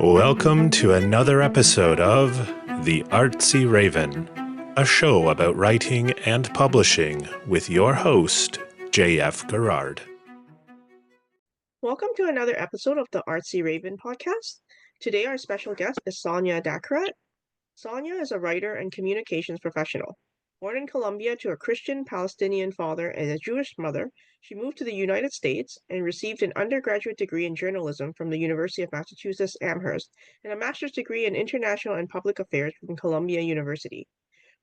Welcome to another episode of The Artsy Raven, a show about writing and publishing with your host, J.F. Garrard. Welcome to another episode of the Artsy Raven podcast. Today, our special guest is Sonia Daccarett. Sonia is a writer and communications professional. Born in Colombia to a Christian Palestinian father and a Jewish mother, she moved to the United States and received an undergraduate degree in journalism from the University of Massachusetts Amherst and a master's degree in international and public affairs from Columbia University.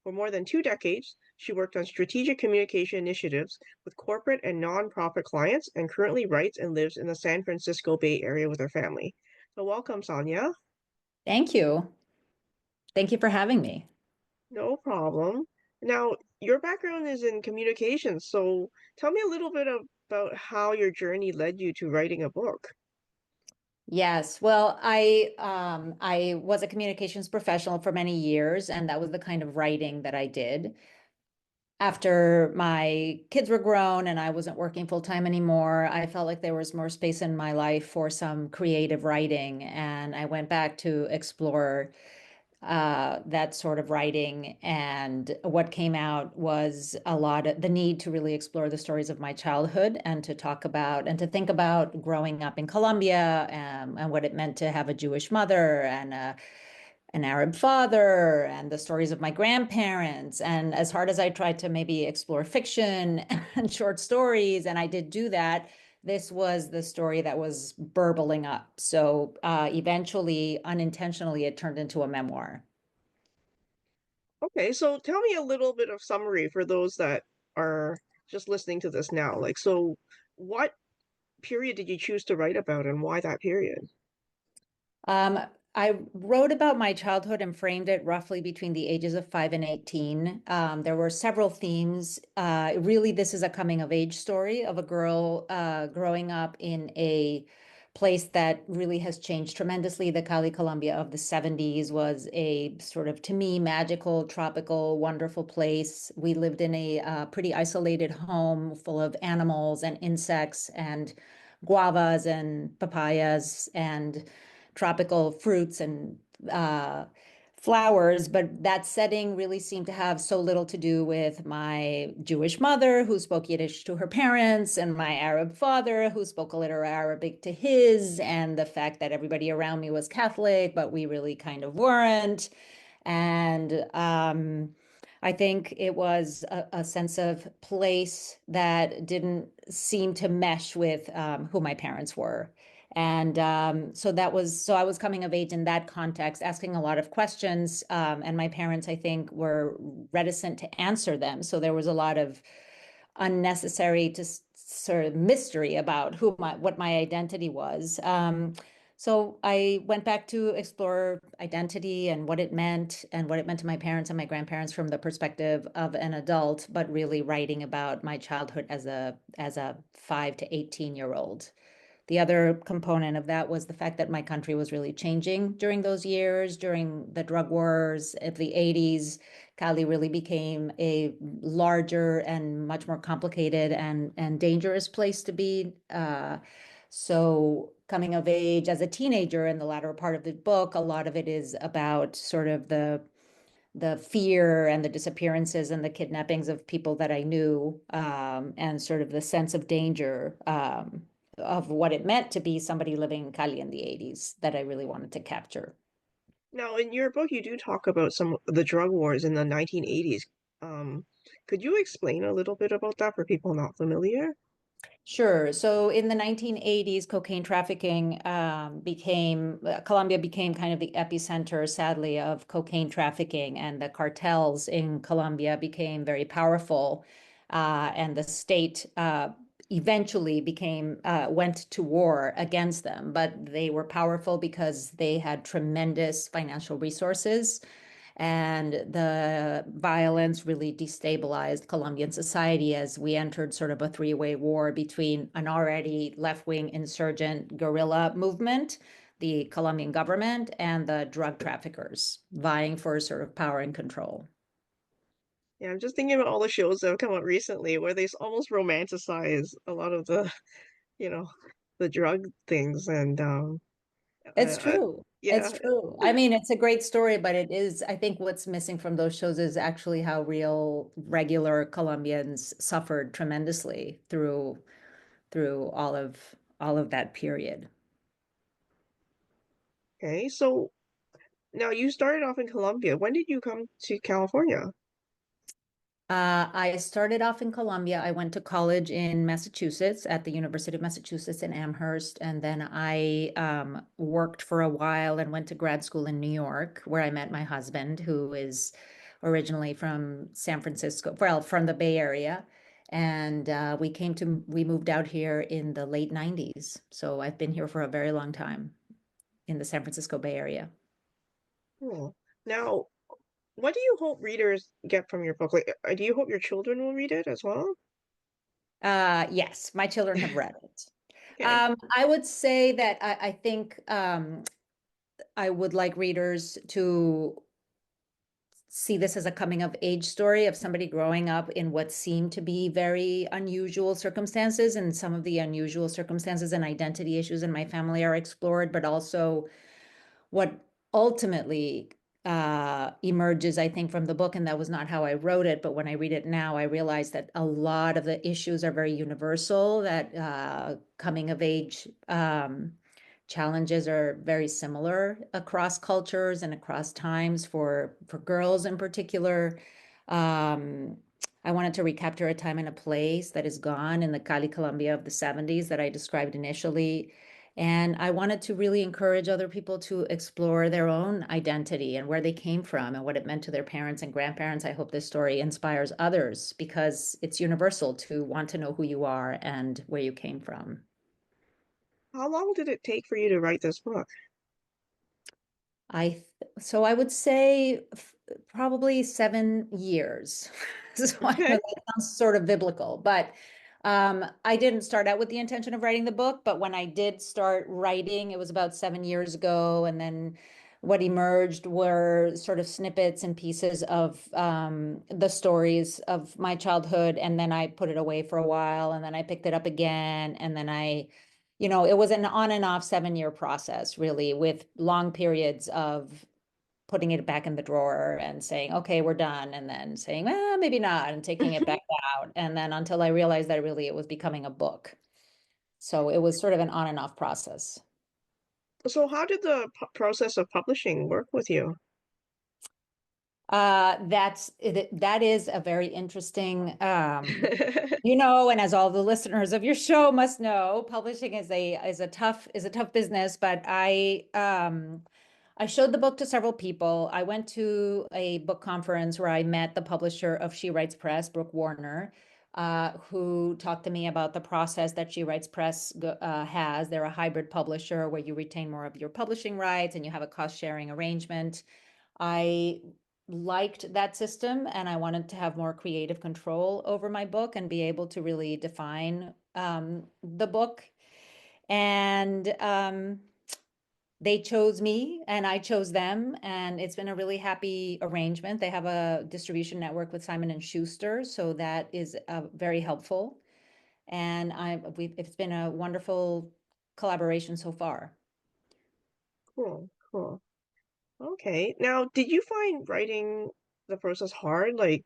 For more than 2 decades, she worked on strategic communication initiatives with corporate and nonprofit clients and currently writes and lives in the San Francisco Bay Area with her family. So welcome, Sonia. Thank you. Thank you for having me. No problem. Now, your background is in communications, so tell me a little bit about how your journey led you to writing a book. Yes, well, I was a communications professional for many years, and that was the kind of writing that I did. After my kids were grown and I wasn't working full time anymore, I felt like there was more space in my life for some creative writing, and I went back to explore that sort of writing. And what came out was a lot of the need to really explore the stories of my childhood and to talk about and to think about growing up in Colombia, and what it meant to have a Jewish mother and an Arab father, and the stories of my grandparents. And as hard as I tried to maybe explore fiction and short stories, and I did do that, this was the story that was burbling up. So eventually, unintentionally, it turned into a memoir. Okay, so tell me a little bit of summary for those that are just listening to this now. So what period did you choose to write about and why that period? Um, I wrote about my childhood and framed it roughly between the ages of 5 and 18. There were several themes. Really, this is a coming of age story of a girl growing up in a place that really has changed tremendously. The Cali, Colombia of the 70s was a sort of, to me, magical, tropical, wonderful place. We lived in a pretty isolated home full of animals and insects and guavas and papayas and tropical fruits and flowers, but that setting really seemed to have so little to do with my Jewish mother, who spoke Yiddish to her parents, and my Arab father, who spoke a little Arabic to his, and the fact that everybody around me was Catholic, but we really kind of weren't. And I think it was a sense of place that didn't seem to mesh with who my parents were. And so I was coming of age in that context, asking a lot of questions. And my parents, I think, were reticent to answer them. So there was a lot of unnecessary to sort of mystery about what my identity was. So I went back to explore identity and what it meant to my parents and my grandparents from the perspective of an adult, but really writing about my childhood as a 5 to 18-year-old. The other component of that was the fact that my country was really changing during those years, during the drug wars of the 80s. Cali really became a larger and much more complicated and dangerous place to be. So coming of age as a teenager in the latter part of the book, a lot of it is about sort of the fear and the disappearances and the kidnappings of people that I knew, and sort of the sense of danger, of what it meant to be somebody living in Cali in the 80s that I really wanted to capture. Now, in your book, you do talk about some of the drug wars in the 1980s. Um, could you explain a little bit about that for people not familiar? Sure. So in the 1980s, cocaine trafficking Colombia became kind of the epicenter, sadly, of cocaine trafficking, and the cartels in Colombia became very powerful, and the state eventually went to war against them, but they were powerful because they had tremendous financial resources, and the violence really destabilized Colombian society as we entered sort of a three-way war between an already left-wing insurgent guerrilla movement, the Colombian government, and the drug traffickers vying for sort of power and control. Yeah, I'm just thinking about all the shows that have come out recently where they almost romanticize a lot of the, you know, the drug things. And It's true. Yeah. It's true. I mean, it's a great story, but it is, I think what's missing from those shows is actually how real regular Colombians suffered tremendously through all of that period. Okay, so now you started off in Colombia. When did you come to California? I started off in Colombia. I went to college in Massachusetts at the University of Massachusetts in Amherst, and then I worked for a while and went to grad school in New York, where I met my husband, who is originally from San Francisco, well, from the Bay Area. And we moved out here in the late 90s. So I've been here for a very long time in the San Francisco Bay Area. Cool. Now, what do you hope readers get from your book? Like, do you hope your children will read it as well? Yes, my children have read it. Okay. I would say that I think I would like readers to see this as a coming of age story of somebody growing up in what seemed to be very unusual circumstances, and some of the unusual circumstances and identity issues in my family are explored, but also what ultimately emerges, I think, from the book, and that was not how I wrote it, but when I read it now, I realize that a lot of the issues are very universal, that coming of age challenges are very similar across cultures and across times for girls in particular. Um, I wanted to recapture a time and a place that is gone in the Cali, Colombia of the 70s that I described initially. And I wanted to really encourage other people to explore their own identity and where they came from and what it meant to their parents and grandparents. I hope this story inspires others because it's universal to want to know who you are and where you came from. How long did it take for you to write this book? So I would say probably 7 years. So I know Okay. that sounds sort of biblical, but I didn't start out with the intention of writing the book. But when I did start writing, it was about 7 years ago, and then what emerged were sort of snippets and pieces of the stories of my childhood, and then I put it away for a while, and then I picked it up again, and then it was an on and off 7 year process, really, with long periods of putting it back in the drawer and saying, okay, we're done. And then saying, well, maybe not, and taking it back out. And then until I realized that really it was becoming a book. So it was sort of an on and off process. So how did the process of publishing work with you? That is a very interesting, and as all the listeners of your show must know, publishing is a tough business. But I showed the book to several people. I went to a book conference where I met the publisher of She Writes Press, Brooke Warner, who talked to me about the process that She Writes Press has. They're a hybrid publisher where you retain more of your publishing rights and you have a cost sharing arrangement. I liked that system and I wanted to have more creative control over my book and be able to really define the book. And they chose me and I chose them, and it's been a really happy arrangement. They have a distribution network with Simon and Schuster, so that is very helpful. And it's been a wonderful collaboration so far. Cool, cool. Okay. Now, did you find writing the process hard, like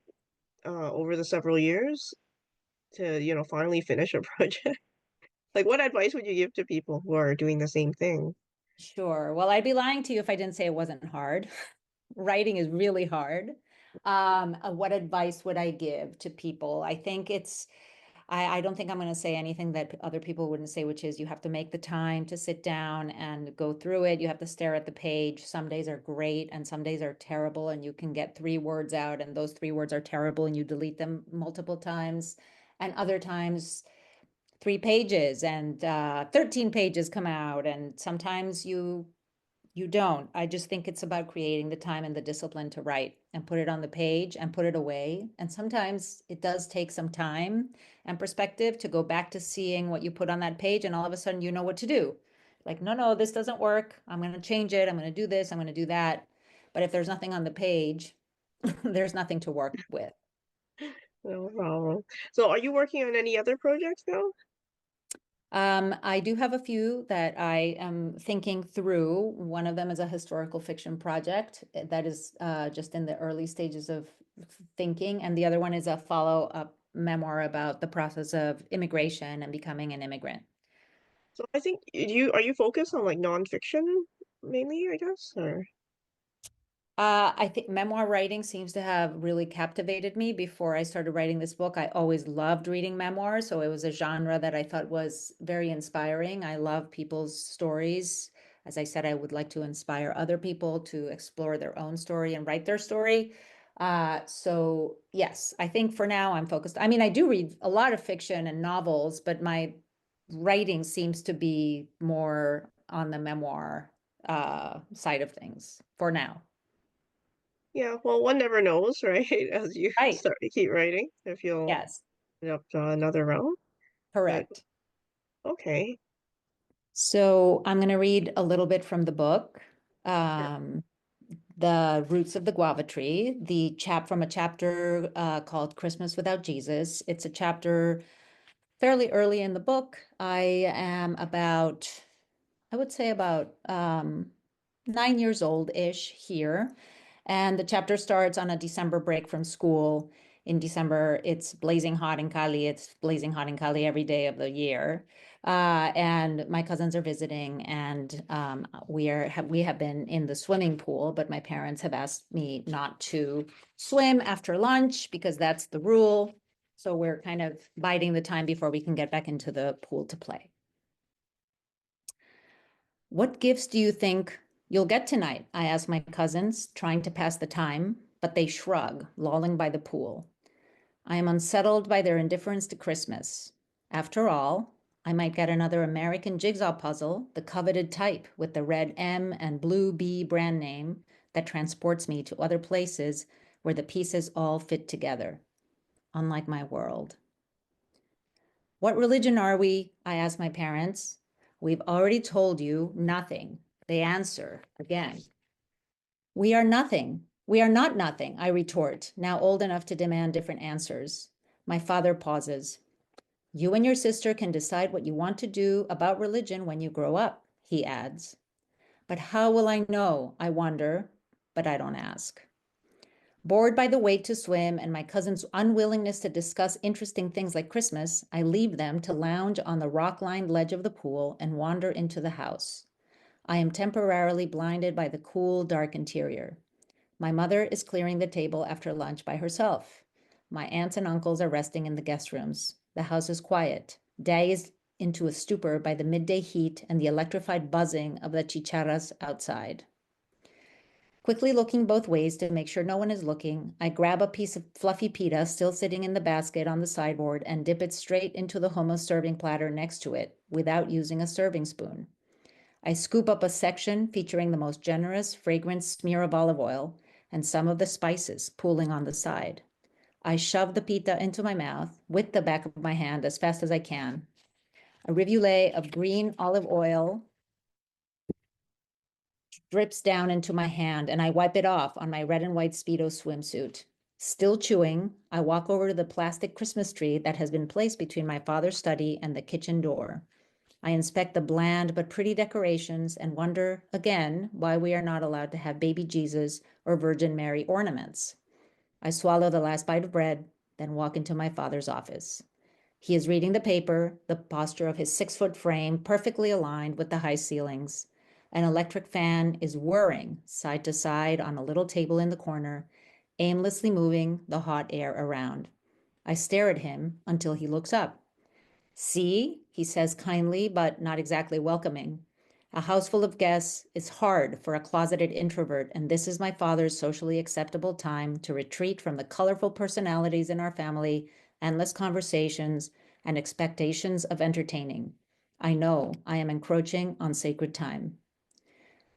over the several years to, finally finish a project? Like, what advice would you give to people who are doing the same thing? Sure. Well, I'd be lying to you if I didn't say it wasn't hard. Writing is really hard. What advice would I give to people? I don't think I'm going to say anything that other people wouldn't say, which is you have to make the time to sit down and go through it. You have to stare at the page. Some days are great and some days are terrible, and you can get 3 words out, and those 3 words are terrible, and you delete them multiple times. And other times, 3 pages and 13 pages come out, and sometimes you don't. I just think it's about creating the time and the discipline to write and put it on the page and put it away. And sometimes it does take some time and perspective to go back to seeing what you put on that page, and all of a sudden you know what to do. Like, no, no, this doesn't work. I'm going to change it. I'm going to do this. I'm going to do that. But if there's nothing on the page, there's nothing to work with. No problem. So, are you working on any other projects now? I do have a few that I am thinking through. One of them is a historical fiction project that is just in the early stages of thinking, and the other one is a follow-up memoir about the process of immigration and becoming an immigrant. So I think are you focused on like nonfiction mainly, I guess, or I think memoir writing seems to have really captivated me before I started writing this book. I always loved reading memoirs, so it was a genre that I thought was very inspiring. I love people's stories. As I said, I would like to inspire other people to explore their own story and write their story. So yes, I think for now I'm focused. I mean, I do read a lot of fiction and novels, but my writing seems to be more on the memoir side of things for now. yeah, well, one never knows, right? As you Right. start to keep writing, if you'll Yes, end up another round. But correct. okay, So I'm going to read a little bit from the book, sure. um, The Roots of the Guava Tree, the chap from a chapter called Christmas Without Jesus. It's a chapter fairly early in the book. I am about, I would say about 9 years old-ish here. And the chapter starts on a December break from school. In December, it's blazing hot in Cali. It's blazing hot in Cali every day of the year. And my cousins are visiting, and we have been in the swimming pool, but my parents have asked me not to swim after lunch because that's the rule. So we're kind of biding the time before we can get back into the pool to play. What gifts do you think you'll get tonight? I ask my cousins, trying to pass the time, but they shrug, lolling by the pool. I am unsettled by their indifference to Christmas. After all, I might get another American jigsaw puzzle, the coveted type with the red M and blue B brand name that transports me to other places where the pieces all fit together, unlike my world. What religion are we? I ask my parents. We've already told you nothing. They answer again. We are nothing. We are not nothing, I retort, now old enough to demand different answers. My father pauses. You and your sister can decide what you want to do about religion when you grow up, he adds. But how will I know? I wonder, but I don't ask. Bored by the wait to swim and my cousin's unwillingness to discuss interesting things like Christmas, I leave them to lounge on the rock-lined ledge of the pool and wander into the house. I am temporarily blinded by the cool, dark interior. My mother is clearing the table after lunch by herself. My aunts and uncles are resting in the guest rooms. The house is quiet, dazed into a stupor by the midday heat and the electrified buzzing of the chicharras outside. Quickly looking both ways to make sure no one is looking, I grab a piece of fluffy pita still sitting in the basket on the sideboard and dip it straight into the hummus serving platter next to it without using a serving spoon. I scoop up a section featuring the most generous, fragrant smear of olive oil and some of the spices pooling on the side. I shove the pita into my mouth with the back of my hand as fast as I can. A rivulet of green olive oil drips down into my hand and I wipe it off on my red and white Speedo swimsuit. Still chewing, I walk over to the plastic Christmas tree that has been placed between my father's study and the kitchen door. I inspect the bland but pretty decorations and wonder again why we are not allowed to have baby Jesus or Virgin Mary ornaments. I swallow the last bite of bread, then walk into my father's office. He is reading the paper, the posture of his 6-foot frame perfectly aligned with the high ceilings. An electric fan is whirring side to side on a little table in the corner, aimlessly moving the hot air around. I stare at him until he looks up. See, he says kindly, but not exactly welcoming. A house full of guests is hard for a closeted introvert, and this is my father's socially acceptable time to retreat from the colorful personalities in our family, endless conversations, and expectations of entertaining. I know I am encroaching on sacred time.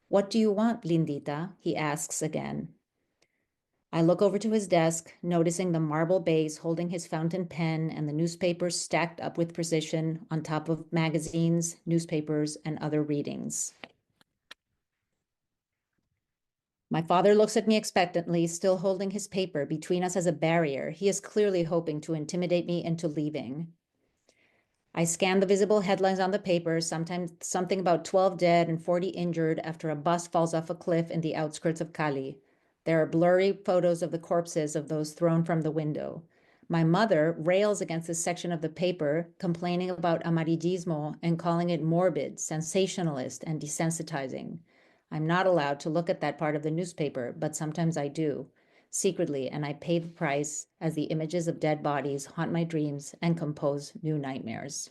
What do you want, Lindita? He asks again. I look over to his desk, noticing the marble base holding his fountain pen and the newspapers stacked up with precision on top of magazines, newspapers, and other readings. My father looks at me expectantly, still holding his paper between us as a barrier. He is clearly hoping to intimidate me into leaving. I scan the visible headlines on the paper, sometimes something about 12 dead and 40 injured after a bus falls off a cliff in the outskirts of Cali. There are blurry photos of the corpses of those thrown from the window. My mother rails against this section of the paper, complaining about amarillismo and calling it morbid, sensationalist, and desensitizing. I'm not allowed to look at that part of the newspaper, but sometimes I do, secretly, and I pay the price as the images of dead bodies haunt my dreams and compose new nightmares.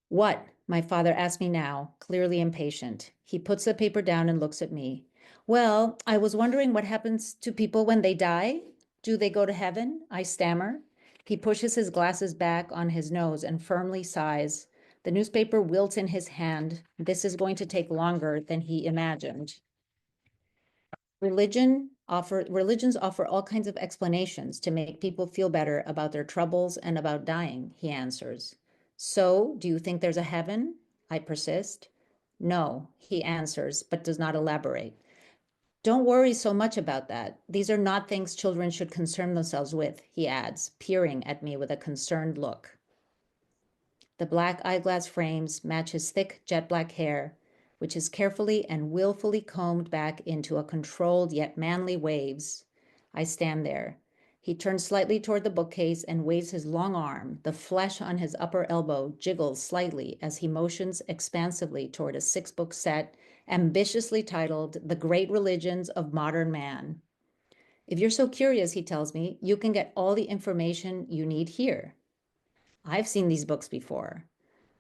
What? My father asks me now, clearly impatient. He puts the paper down and looks at me. Well, I was wondering what happens to people when they die. Do they go to heaven? I stammer. He pushes his glasses back on his nose and firmly sighs. The newspaper wilts in his hand. This is going to take longer than he imagined. Religions offer all kinds of explanations to make people feel better about their troubles and about dying, he answers. So, do you think there's a heaven? I persist. No, he answers, but does not elaborate. Don't worry so much about that. These are not things children should concern themselves with, he adds, peering at me with a concerned look. The black eyeglass frames match his thick jet black hair, which is carefully and willfully combed back into a controlled yet manly waves. I stand there. He turns slightly toward the bookcase and waves his long arm. The flesh on his upper elbow jiggles slightly as he motions expansively toward a 6-book set ambitiously titled The Great Religions of Modern Man. If you're so curious, he tells me, you can get all the information you need here. I've seen these books before.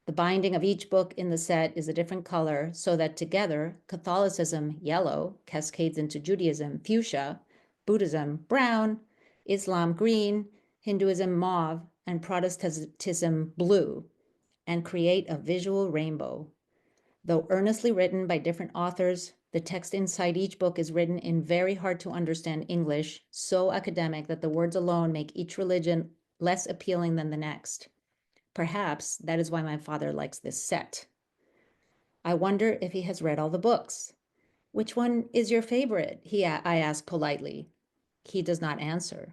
The binding of each book in the set is a different color so that together, Catholicism, yellow, cascades into Judaism, fuchsia, Buddhism, brown, Islam, green, Hinduism, mauve, and Protestantism, blue, and create a visual rainbow. Though earnestly written by different authors, the text inside each book is written in very hard to understand English, so academic that the words alone make each religion less appealing than the next. Perhaps that is why my father likes this set. I wonder if he has read all the books. Which one is your favorite? I ask politely. He does not answer.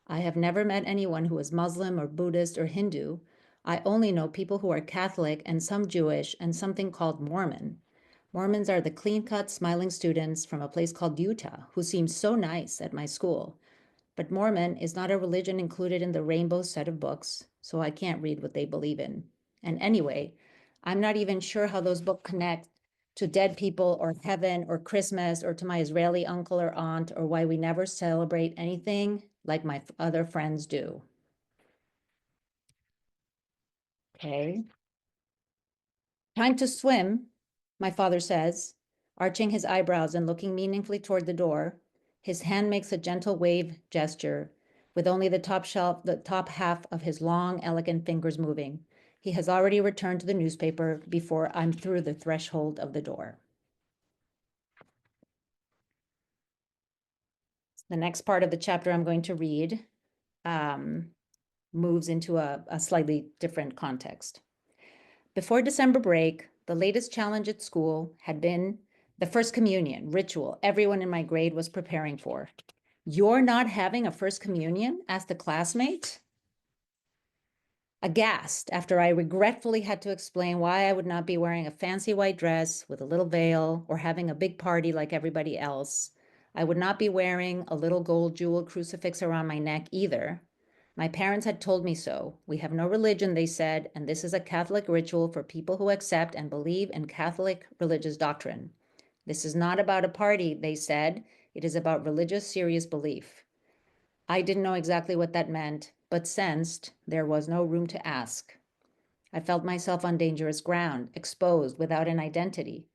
I have never met anyone who is Muslim or Buddhist or Hindu. I only know people who are Catholic and some Jewish and something called Mormon. Mormons are the clean-cut, smiling students from a place called Utah who seem so nice at my school. But Mormon is not a religion included in the rainbow set of books, so I can't read what they believe in. And anyway, I'm not even sure how those books connect to dead people or heaven or Christmas or to my Israeli uncle or aunt or why we never celebrate anything like my other friends do. Okay. Time to swim, my father says, arching his eyebrows and looking meaningfully toward the door. His hand makes a gentle wave gesture, with only the top half of his long, elegant fingers moving. He has already returned to the newspaper before I'm through the threshold of the door. The next part of the chapter I'm going to read moves into a slightly different context. Before December break, the latest challenge at school had been the First Communion ritual everyone in my grade was preparing for. You're not having a First Communion? Asked a classmate. Aghast after I regretfully had to explain why I would not be wearing a fancy white dress with a little veil or having a big party like everybody else. I would not be wearing a little gold jeweled crucifix around my neck either. My parents had told me so. We have no religion, they said, and this is a Catholic ritual for people who accept and believe in Catholic religious doctrine. This is not about a party, they said. It is about religious, serious belief. I didn't know exactly what that meant, but sensed there was no room to ask. I felt myself on dangerous ground, exposed without an identity.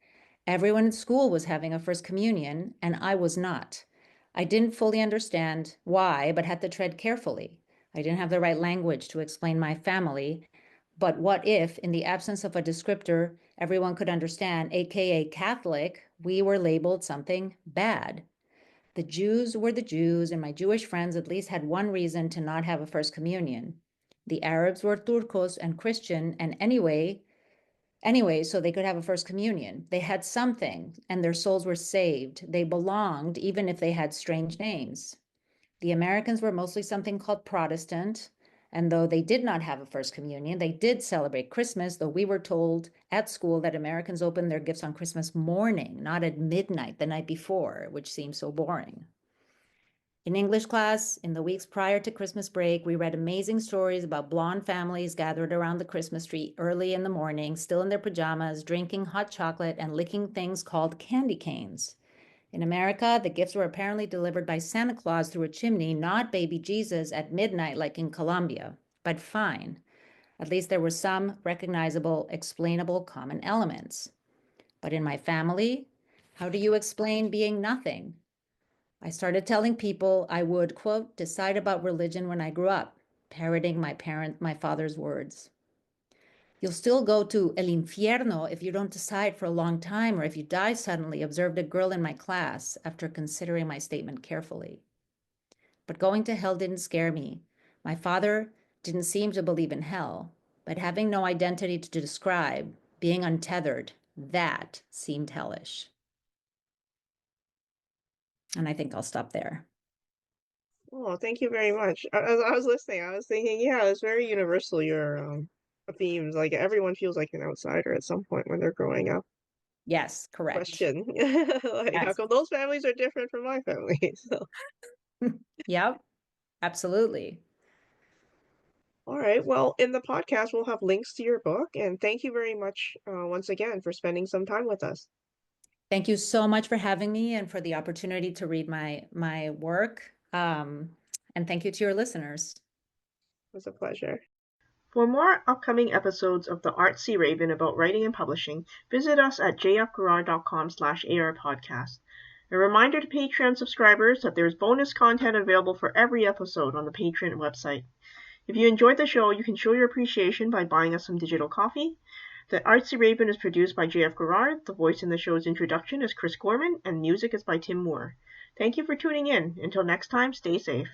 Everyone in school was having a First Communion, and I was not. I didn't fully understand why, but had to tread carefully. I didn't have the right language to explain my family, but what if, in the absence of a descriptor everyone could understand, aka Catholic, we were labeled something bad? The Jews were the Jews, and my Jewish friends at least had one reason to not have a First Communion. The Arabs were Turcos and Christian, and anyway, so they could have a First Communion. They had something, and their souls were saved. They belonged, even if they had strange names. The Americans were mostly something called Protestant, And though they did not have a First Communion, they did celebrate Christmas, though we were told at school that Americans opened their gifts on Christmas morning, not at midnight the night before, which seems so boring. In English class, in the weeks prior to Christmas break, we read amazing stories about blonde families gathered around the Christmas tree early in the morning, still in their pajamas, drinking hot chocolate and licking things called candy canes. In America, the gifts were apparently delivered by Santa Claus through a chimney, not baby Jesus at midnight like in Colombia. But fine. At least there were some recognizable, explainable common elements. But in my family, how do you explain being nothing? I started telling people I would, quote, decide about religion when I grew up, parroting my father's words. You'll still go to el infierno if you don't decide for a long time or if you die suddenly, observed a girl in my class after considering my statement carefully. But going to hell didn't scare me. My father didn't seem to believe in hell, but having no identity to describe, being untethered, that seemed hellish. And I think I'll stop there. Oh, thank you very much. As I was listening, I was thinking, yeah, it's very universal, your themes. Like everyone feels like an outsider at some point when they're growing up. Yes, correct. Question. Like, how Yes. come those families are different from my family? So, Yep, absolutely. all right. Well, in the podcast, we'll have links to your book, and thank you very much once again for spending some time with us. Thank you so much for having me and for the opportunity to read my work. And thank you to your listeners. It was a pleasure. For more upcoming episodes of the Artsy Raven about writing and publishing, visit us at jfgarrard.com/arpodcast. A reminder to Patreon subscribers that there is bonus content available for every episode on the Patreon website. If you enjoyed the show, you can show your appreciation by buying us some digital coffee. The Artsy Raven is produced by J.F. Garrard. The voice in the show's introduction is Chris Gorman, and music is by Tim Moore. Thank you for tuning in. Until next time, stay safe.